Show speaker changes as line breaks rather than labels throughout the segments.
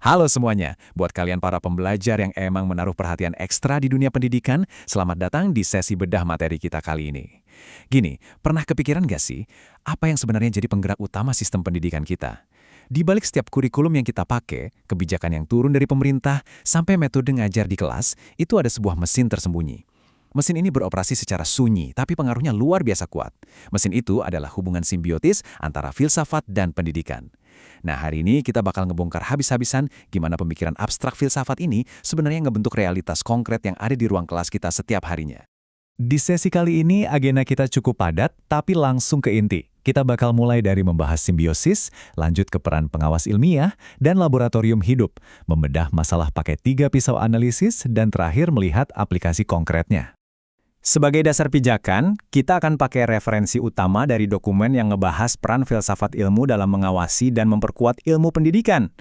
Halo semuanya, buat kalian para pembelajar yang emang menaruh perhatian ekstra di dunia pendidikan, selamat datang di sesi bedah materi kita kali ini. Gini, pernah kepikiran gak sih, apa yang sebenarnya jadi penggerak utama sistem pendidikan kita? Di balik setiap kurikulum yang kita pakai, kebijakan yang turun dari pemerintah, sampai metode ngajar di kelas, itu ada sebuah mesin tersembunyi. Mesin ini beroperasi secara sunyi, tapi pengaruhnya luar biasa kuat. Mesin itu adalah hubungan simbiotis antara filsafat dan pendidikan. Nah, hari ini kita bakal ngebongkar habis-habisan gimana pemikiran abstrak filsafat ini sebenarnya ngebentuk realitas konkret yang ada di ruang kelas kita setiap harinya. Di sesi kali ini, agenda kita cukup padat, tapi langsung ke inti. Kita bakal mulai dari membahas simbiosis, lanjut ke peran pengawas ilmiah, dan laboratorium hidup, membedah masalah pakai 3 pisau analisis, dan terakhir melihat aplikasi konkretnya. Sebagai dasar pijakan, kita akan pakai referensi utama dari dokumen yang ngebahas peran filsafat ilmu dalam mengawasi dan memperkuat ilmu pendidikan.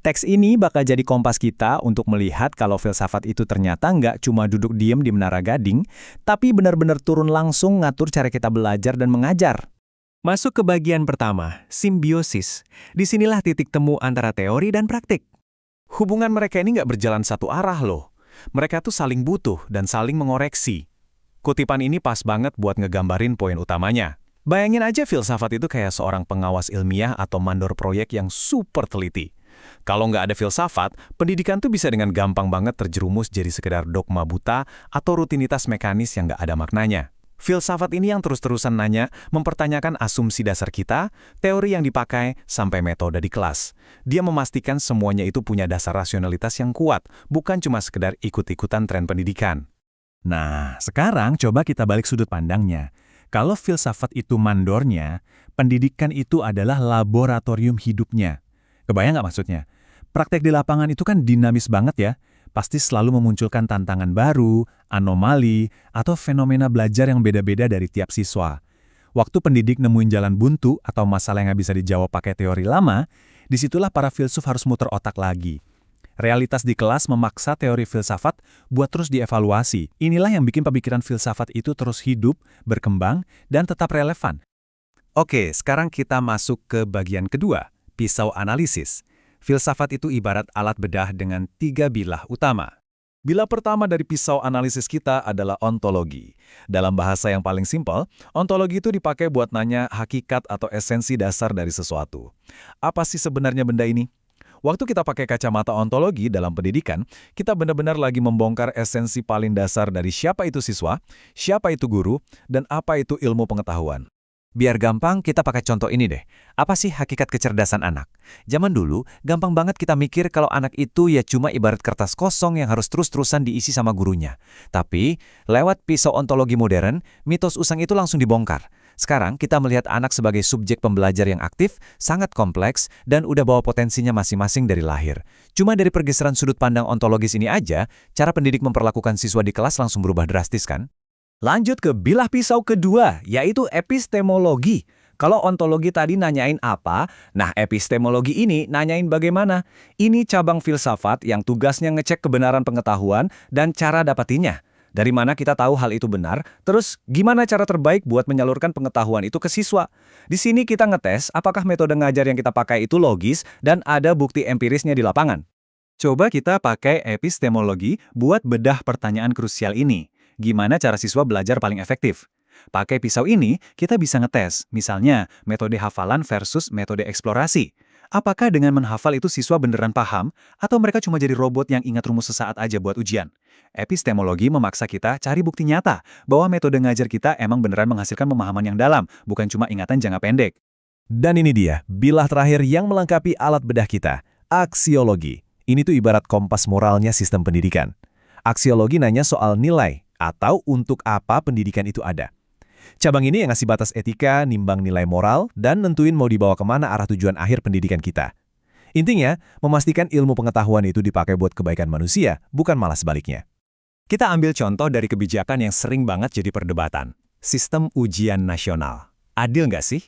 Teks ini bakal jadi kompas kita untuk melihat kalau filsafat itu ternyata nggak cuma duduk diem di menara gading, tapi benar-benar turun langsung ngatur cara kita belajar dan mengajar. Masuk ke bagian pertama, simbiosis. Disinilah titik temu antara teori dan praktik. Hubungan mereka ini nggak berjalan satu arah loh. Mereka tuh saling butuh dan saling mengoreksi. Kutipan ini pas banget buat ngegambarin poin utamanya. Bayangin aja filsafat itu kayak seorang pengawas ilmiah atau mandor proyek yang super teliti. Kalau nggak ada filsafat, pendidikan tuh bisa dengan gampang banget terjerumus jadi sekedar dogma buta atau rutinitas mekanis yang nggak ada maknanya. Filsafat ini yang terus-terusan nanya, mempertanyakan asumsi dasar kita, teori yang dipakai, sampai metode di kelas. Dia memastikan semuanya itu punya dasar rasionalitas yang kuat, bukan cuma sekedar ikut-ikutan tren pendidikan. Nah, sekarang coba kita balik sudut pandangnya. Kalau filsafat itu mandornya, pendidikan itu adalah laboratorium hidupnya. Kebayang nggak maksudnya? Praktek di lapangan itu kan dinamis banget ya. Pasti selalu memunculkan tantangan baru, anomali, atau fenomena belajar yang beda-beda dari tiap siswa. Waktu pendidik nemuin jalan buntu atau masalah yang nggak bisa dijawab pakai teori lama, disitulah para filsuf harus muter otak lagi. Realitas di kelas memaksa teori filsafat buat terus dievaluasi. Inilah yang bikin pemikiran filsafat itu terus hidup, berkembang, dan tetap relevan. Oke, sekarang kita masuk ke bagian kedua, pisau analisis. Filsafat itu ibarat alat bedah dengan 3 bilah utama. Bilah pertama dari pisau analisis kita adalah ontologi. Dalam bahasa yang paling simpel, ontologi itu dipakai buat nanya hakikat atau esensi dasar dari sesuatu. Apa sih sebenarnya benda ini? Waktu kita pakai kacamata ontologi dalam pendidikan, kita benar-benar lagi membongkar esensi paling dasar dari siapa itu siswa, siapa itu guru, dan apa itu ilmu pengetahuan. Biar gampang, kita pakai contoh ini deh. Apa sih hakikat kecerdasan anak? Zaman dulu, gampang banget kita mikir kalau anak itu ya cuma ibarat kertas kosong yang harus terus-terusan diisi sama gurunya. Tapi, lewat pisau ontologi modern, mitos usang itu langsung dibongkar. Sekarang kita melihat anak sebagai subjek pembelajar yang aktif, sangat kompleks, dan udah bawa potensinya masing-masing dari lahir. Cuma dari pergeseran sudut pandang ontologis ini aja, cara pendidik memperlakukan siswa di kelas langsung berubah drastis kan? Lanjut ke bilah pisau kedua, yaitu epistemologi. Kalau ontologi tadi nanyain apa, nah epistemologi ini nanyain bagaimana. Ini cabang filsafat yang tugasnya ngecek kebenaran pengetahuan dan cara dapatinnya. Dari mana kita tahu hal itu benar, terus gimana cara terbaik buat menyalurkan pengetahuan itu ke siswa. Di sini kita ngetes apakah metode ngajar yang kita pakai itu logis dan ada bukti empirisnya di lapangan. Coba kita pakai epistemologi buat bedah pertanyaan krusial ini. Gimana cara siswa belajar paling efektif? Pakai pisau ini, kita bisa ngetes, misalnya metode hafalan versus metode eksplorasi. Apakah dengan menghafal itu siswa beneran paham, atau mereka cuma jadi robot yang ingat rumus sesaat aja buat ujian? Epistemologi memaksa kita cari bukti nyata bahwa metode ngajar kita emang beneran menghasilkan pemahaman yang dalam, bukan cuma ingatan jangka pendek. Dan ini dia, bilah terakhir yang melengkapi alat bedah kita, aksiologi. Ini tuh ibarat kompas moralnya sistem pendidikan. Aksiologi nanya soal nilai, atau untuk apa pendidikan itu ada. Cabang ini yang ngasih batas etika, nimbang nilai moral, dan nentuin mau dibawa kemana arah tujuan akhir pendidikan kita. Intinya, memastikan ilmu pengetahuan itu dipakai buat kebaikan manusia, bukan malah sebaliknya. Kita ambil contoh dari kebijakan yang sering banget jadi perdebatan. Sistem ujian nasional. Adil nggak sih?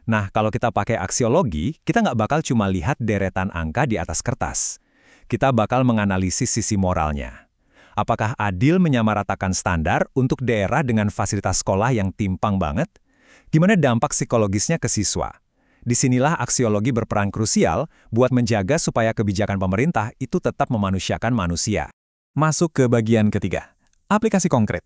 Nah, kalau kita pakai aksiologi, kita nggak bakal cuma lihat deretan angka di atas kertas. Kita bakal menganalisis sisi moralnya. Apakah adil menyamaratakan standar untuk daerah dengan fasilitas sekolah yang timpang banget? Gimana dampak psikologisnya ke siswa? Disinilah aksiologi berperan krusial buat menjaga supaya kebijakan pemerintah itu tetap memanusiakan manusia. Masuk ke bagian ketiga, aplikasi konkret.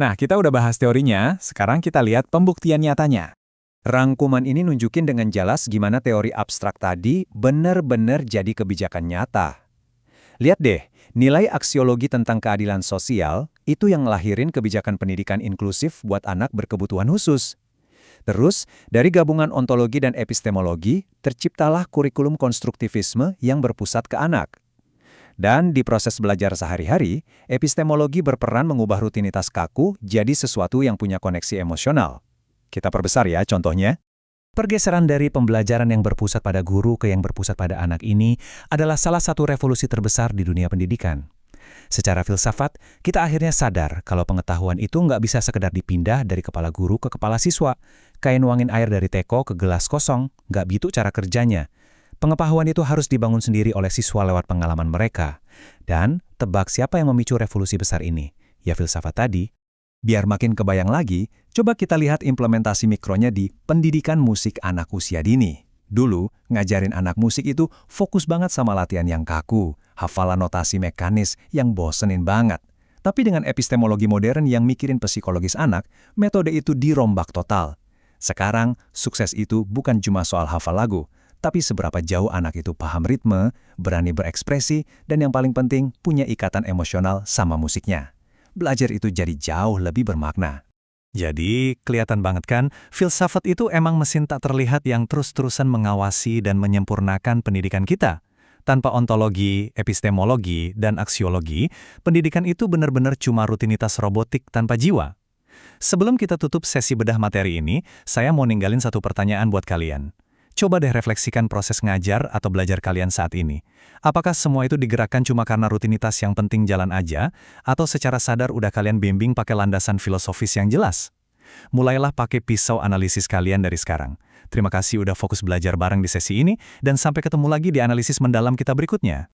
Nah, kita udah bahas teorinya, sekarang kita lihat pembuktian nyatanya. Rangkuman ini nunjukin dengan jelas gimana teori abstrak tadi benar-benar jadi kebijakan nyata. Lihat deh, nilai aksiologi tentang keadilan sosial itu yang ngelahirin kebijakan pendidikan inklusif buat anak berkebutuhan khusus. Terus, dari gabungan ontologi dan epistemologi, terciptalah kurikulum konstruktivisme yang berpusat ke anak. Dan di proses belajar sehari-hari, epistemologi berperan mengubah rutinitas kaku jadi sesuatu yang punya koneksi emosional. Kita perbesar ya contohnya. Pergeseran dari pembelajaran yang berpusat pada guru ke yang berpusat pada anak ini adalah salah satu revolusi terbesar di dunia pendidikan. Secara filsafat, kita akhirnya sadar kalau pengetahuan itu nggak bisa sekedar dipindah dari kepala guru ke kepala siswa. Kayak nuangin air dari teko ke gelas kosong, nggak gitu cara kerjanya. Pengetahuan itu harus dibangun sendiri oleh siswa lewat pengalaman mereka. Dan tebak siapa yang memicu revolusi besar ini? Ya filsafat tadi. Biar makin kebayang lagi, coba kita lihat implementasi mikronya di pendidikan musik anak usia dini. Dulu, ngajarin anak musik itu fokus banget sama latihan yang kaku, hafalan notasi mekanis yang bosenin banget. Tapi dengan epistemologi modern yang mikirin psikologis anak, metode itu dirombak total. Sekarang, sukses itu bukan cuma soal hafal lagu, tapi seberapa jauh anak itu paham ritme, berani berekspresi, dan yang paling penting, punya ikatan emosional sama musiknya. Belajar itu jadi jauh lebih bermakna. Jadi, kelihatan banget kan, filsafat itu emang mesin tak terlihat yang terus-terusan mengawasi dan menyempurnakan pendidikan kita. Tanpa ontologi, epistemologi, dan aksiologi, pendidikan itu benar-benar cuma rutinitas robotik tanpa jiwa. Sebelum kita tutup sesi bedah materi ini, saya mau ninggalin satu pertanyaan buat kalian. Coba deh refleksikan proses ngajar atau belajar kalian saat ini. Apakah semua itu digerakkan cuma karena rutinitas yang penting jalan aja, atau secara sadar udah kalian bimbing pakai landasan filosofis yang jelas? Mulailah pakai pisau analisis kalian dari sekarang. Terima kasih udah fokus belajar bareng di sesi ini, dan sampai ketemu lagi di analisis mendalam kita berikutnya.